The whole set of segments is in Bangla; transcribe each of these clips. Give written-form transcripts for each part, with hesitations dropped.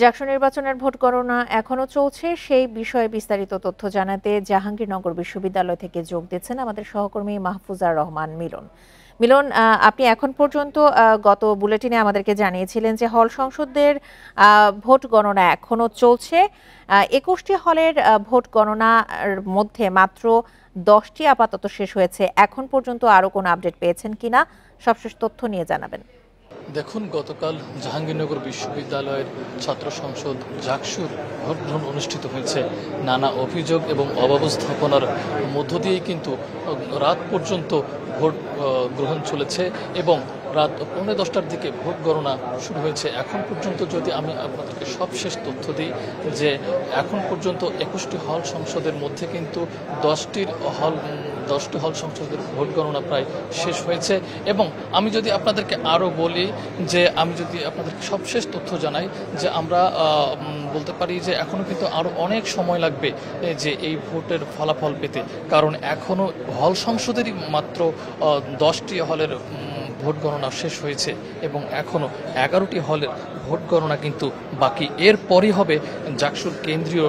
জাকসু নির্বাচনের ভোট গণনা এখনো চলছে, সেই বিষয়ে বিস্তারিত তথ্য জানাতে জাহাঙ্গীরনগর বিশ্ববিদ্যালয় থেকে যোগ দিচ্ছেন আমাদের সহকর্মী মাহফুজার রহমান মিলন। মিলন, আপনি এখন পর্যন্ত গত বুলেটিনে আমাদেরকে জানিয়েছিলেন যে হল সংসদের ভোট গণনা এখনো চলছে। 21টি হলের ভোট গণনার মধ্যে মাত্র 10টি আপাতত শেষ হয়েছে। এখন পর্যন্ত আরো কোনো আপডেট পেয়েছেন কিনা সবশেষ তথ্য নিয়ে জানাবেন। দেখুন, গতকাল জাহাঙ্গীরনগর বিশ্ববিদ্যালয়ের ছাত্র সংসদ জাকসুর ভোট গ্রহণ অনুষ্ঠিত হয়েছে। নানা অভিযোগ এবং অব্যবস্থাপনার মধ্য দিয়েই কিন্তু রাত পর্যন্ত ভোট গ্রহণ চলেছে এবং রাত 9:10টার দিকে ভোট গণনা শুরু হয়েছে। এখন পর্যন্ত যদি আমি আপনাদেরকে সবশেষ তথ্য দিই যে এখন পর্যন্ত 21টি হল সংসদের মধ্যে কিন্তু 10টি হল সংসদের ভোট গণনা প্রায় শেষ হয়েছে। এবং আমি যদি আপনাদেরকে আরও বলি যে আমি যদি আপনাদেরকে সবশেষ তথ্য জানাই যে আমরা বলতে পারি যে এখনও কিন্তু আরও অনেক সময় লাগবে যে এই ভোটের ফলাফল পেতে, কারণ এখনও হল সংসদেরই মাত্র 10টি হলের ভোট গণনা শেষ হয়েছে এবং এখনও 11টি হলের ভোট গণনা কিন্তু বাকি। এরপরই হবে জাকসুর কেন্দ্রীয়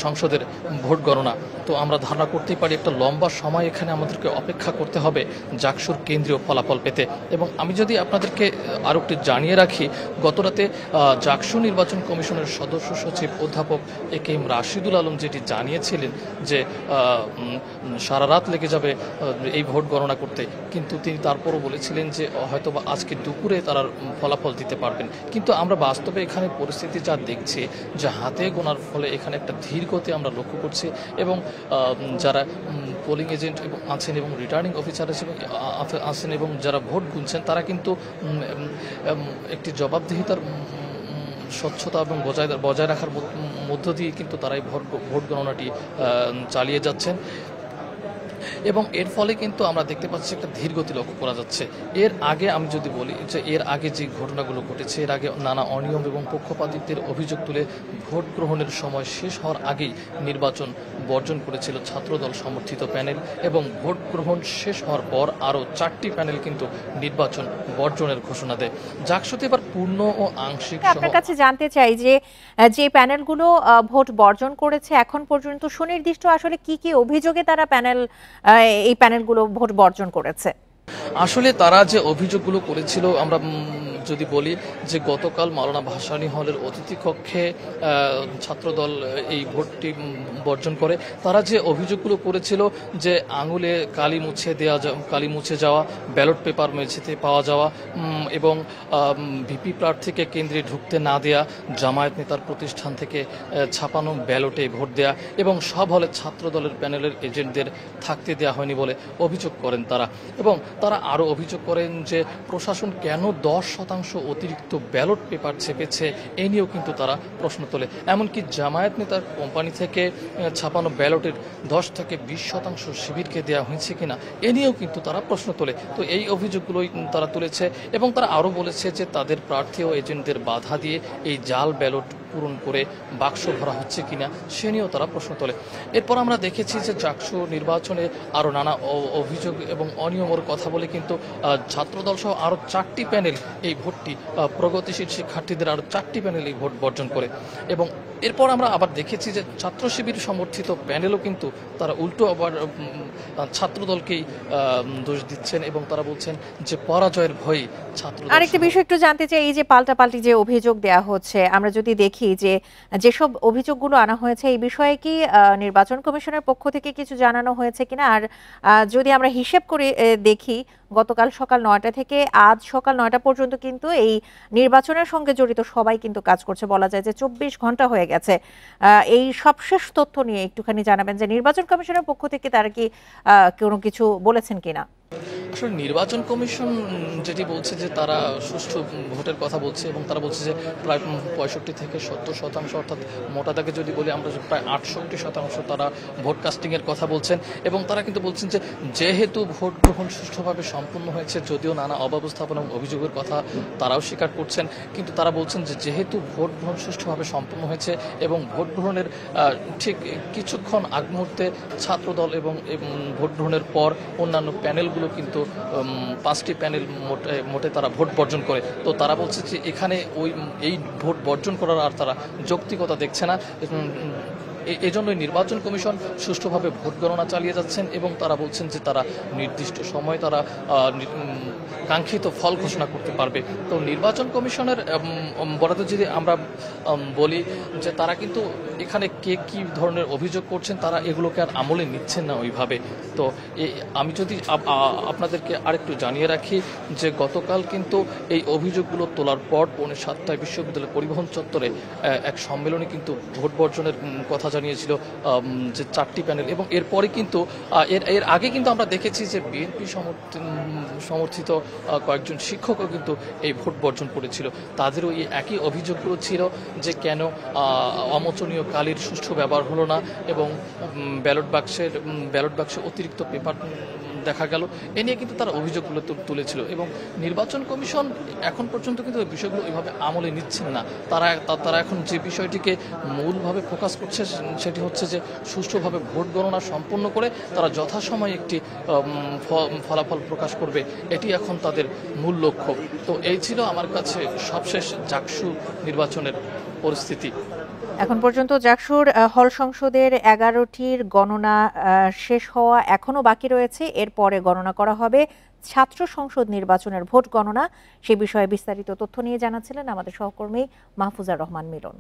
সংসদের ভোট গণনা। তো আমরা ধারণা করতেই পারি একটা লম্বা সময় এখানে আমাদেরকে অপেক্ষা করতে হবে জাকসুর কেন্দ্রীয় ফলাফল পেতে। এবং আমি যদি আপনাদেরকে আরও একটু জানিয়ে রাখি, গতরাতে জাকসু নির্বাচন কমিশনের সদস্য সচিব অধ্যাপক একেএম রাশিদুল আলম যেটি জানিয়েছিলেন যে সারা রাত লেগে যাবে এই ভোট গণনা করতে, কিন্তু তিনি তারপরও বলেছিলেন যে হয়তোবা আজকে দুপুরে তারা ফলাফল দিতে পারবেন। কিন্তু আমরা বাস্তবে এখানে পরিস্থিতি যা দেখছি যে হাতে গোনার ফলে এখানে একটা ধীর গতি আমরা লক্ষ্য করছি এবং যারা পোলিং এজেন্ট এবং আছেন এবং রিটার্নিং অফিসার আছেন এবং যারা ভোট গুনছেন তারা কিন্তু একটি জবাবদিহিতার স্বচ্ছতা এবং বজায় রাখার মধ্য দিয়ে কিন্তু তারা এই ভোট গণনাটি চালিয়ে যাচ্ছেন এবং এর ফলে কিন্তু আমরা দেখতে পাচ্ছি একটা ধীরগতি লক্ষ্য করা যাচ্ছে। এর আগে আমি যদি বলি যে এর আগে যে ঘটনাগুলো ঘটেছে, এর আগে নানা অনিয়ম এবং পক্ষপাতিত্বের অভিযোগ তুলে ভোট গ্রহণের সময় শেষ হওয়ার আগেই নির্বাচন বর্জন করেছিল ছাত্রদল সমর্থিত প্যানেল এবং ভোট গ্রহণ শেষ হওয়ার পর আরও 4টি প্যানেল কিন্তু নির্বাচন বর্জনের ঘোষণা দেয়। জাকসুতে এবার পূর্ণ ও আংশিক আপনার কাছে জানতে চাই যে যে প্যানেলগুলো ভোট বর্জন করেছে এখন পর্যন্ত সুনির্দিষ্ট আসলে কি কি অভিযোগে তারা এই প্যানেলগুলো ভোট বর্জন করেছে? আসলে তারা যে অভিযোগগুলো করেছিল আমরা যদি বলি যে গতকাল মাওলানা ভাসানী হলের অতিথি কক্ষে ছাত্রদল এই ভোটটি বর্জন করে। তারা যে অভিযোগগুলো করেছিল যে আঙুলে কালি মুছে যাওয়া, ব্যালট পেপার মেঝেতে পাওয়া যাওয়া এবং ভিপি প্রার্থীকে কেন্দ্রে ঢুকতে না দেয়া, জামায়াত নেতার প্রতিষ্ঠান থেকে ছাপানো ব্যালটে ভোট দেয়া এবং সব হলে ছাত্রদলের প্যানেলের এজেন্টদের থাকতে দেওয়া হয়নি বলে অভিযোগ করেন তারা। এবং তারা আরও অভিযোগ করেন যে প্রশাসন কেন 10% অতিরিক্ত ব্যালট পেপার ছেপেছে এ নিয়েও কিন্তু তারা প্রশ্ন তোলে। এমনকি জামায়াত নেতার কোম্পানি থেকে ছাপানো ব্যালটের 10 থেকে 20% শিবিরকে দেওয়া হয়েছে কিনা এ নিয়েও কিন্তু তারা প্রশ্ন তোলে। তো এই অভিযোগগুলোই তারা তুলেছে এবং তারা আরও বলেছে যে তাদের প্রার্থী ও এজেন্টদের বাধা দিয়ে এই জাল ব্যালট পূরণ করে বাক্স ভরা হচ্ছে কিনা সে নিয়েও তারা প্রশ্ন তোলে। এরপর আমরা দেখেছি যে জাকসু নির্বাচনে আরও নানা অভিযোগ এবং অনিয়মের কথা বলে কিন্তু ছাত্রদল সহ আরও 4টি প্যানেল এই ভোটটি প্রগতিশীল শিক্ষার্থীদের আরও 4টি প্যানেল এই ভোট বর্জন করে। এবং এরপর আমরা আবার দেখেছি যে ছাত্র শিবির সমর্থিত প্যানেলও কিন্তু তারা উল্টো আবার ছাত্রদলকেই দোষ দিচ্ছেন এবং তারা বলছেন যে পরাজয়ের ভয়ে ছাত্রদল। আরেকটা বিষয় একটু জানতে চাই, এই যে পাল্টাপাল্টি যে অভিযোগ দেয়া হচ্ছে, আমরা যদি দেখি যে যেসব অভিযোগগুলো আনা হয়েছে এই বিষয়ে কি নির্বাচন কমিশনের পক্ষ থেকে কিছু জানানো হয়েছে কিনা? আর যদি আমরা হিসেব করে দেখি গতকাল সকাল 9টা থেকে আজ সকাল 9টা পর্যন্ত কিন্তু এই নির্বাচনের সঙ্গে জড়িত সবাই কিন্তু কাজ করছে, বলা যায় যে 24 ঘন্টা হয়ে গেছে। এই সবশেষ তথ্য নিয়ে একটুখানি জানাবেন যে নির্বাচন কমিশনের পক্ষ থেকে তারা কি কোনো কিছু বলেছেন কিনা? আসলে নির্বাচন কমিশন যেটি বলছে যে তারা সুষ্ঠু ভোটের কথা বলছে এবং তারা বলছে যে প্রায় 65 থেকে 70% অর্থাৎ মোটা দাগে যদি বলি আমরা প্রায় 68% তারা ভোট কাস্টিংয়ের কথা বলছেন এবং তারা কিন্তু বলছেন যে যেহেতু ভোট গ্রহণ সুষ্ঠুভাবে সম্পন্ন হয়েছে, যদিও নানা অব্যবস্থাপনা এবং অভিযোগের কথা তারাও স্বীকার করছেন, কিন্তু তারা বলছেন যে যেহেতু ভোট গ্রহণ সুষ্ঠুভাবে সম্পন্ন হয়েছে এবং ভোট গ্রহণের ঠিক কিছুক্ষণ আগ মুহূর্তে ছাত্রদল এবং ভোট গ্রহণের পর অন্যান্য প্যানেল অভিযোগগুলো কিন্তু 5টি প্যানেল মোটে তারা ভোট বর্জন করে। তো তারা বলছে যে এখানে এই ভোট বর্জন করার আর তারা যৌক্তিকতা দেখছে না। এজন্যই নির্বাচন কমিশন সুষ্ঠুভাবে ভোট গণনা চালিয়ে যাচ্ছেন এবং তারা বলছেন যে তারা নির্দিষ্ট সময় তারা কাঙ্ক্ষিত ফল ঘোষণা করতে পারবে। তো নির্বাচন কমিশনের বরাদ্দ যদি আমরা বলি যে তারা কিন্তু এখানে কে কী ধরনের অভিযোগ করছেন তারা এগুলোকে আর আমলে নিচ্ছেন না ওইভাবে। তো আমি যদি আপনাদেরকে আরেকটু জানিয়ে রাখি যে গতকাল কিন্তু এই অভিযোগগুলো তোলার পর 6:45 বিশ্ববিদ্যালয় পরিবহন চত্বরে এক সম্মেলনে কিন্তু ভোট বর্জনের কথা জানিয়েছিল যে 4টি প্যানেল এবং এরপরে কিন্তু এর আগে কিন্তু আমরা দেখেছি যে বিএনপি সমর্থিত কয়েকজন শিক্ষকও কিন্তু এই ভোট বর্জন করেছিল। তাদেরও এই একই অভিযোগগুলো ছিল যে কেন অমোচনীয় কালির সুষ্ঠু ব্যবহার হলো না এবং ব্যালট বাক্সে অতিরিক্ত পেপার দেখা গেল। এ নিয়ে কিন্তু তারা অভিযোগগুলো তুলেছিল এবং নির্বাচন কমিশন এখন পর্যন্ত কিন্তু এই বিষয়গুলো ওইভাবে আমলে নিচ্ছেন না। তারা এখন যে বিষয়টিকে মূলভাবে ফোকাস করছে সেটি হচ্ছে যে সুষ্ঠুভাবে ভোট গণনা সম্পন্ন করে তারা যথাসময়ে একটি ফলাফল প্রকাশ করবে, এটি এখন তাদের মূল লক্ষ্য। তো এই ছিল আমার কাছে সবশেষ জাকসু নির্বাচনের পরিস্থিতি। এখন পর্যন্ত জাকসুর হল সংসদের 11টির গণনা শেষ হওয়া এখনো বাকি রয়েছে। এরপরে গণনা করা হবে ছাত্র সংসদ নির্বাচনের ভোট গণনা। সে বিষয়ে বিস্তারিত তথ্য নিয়ে জানাচ্ছিলেন আমাদের সহকর্মী মাহফুজার রহমান মিলন।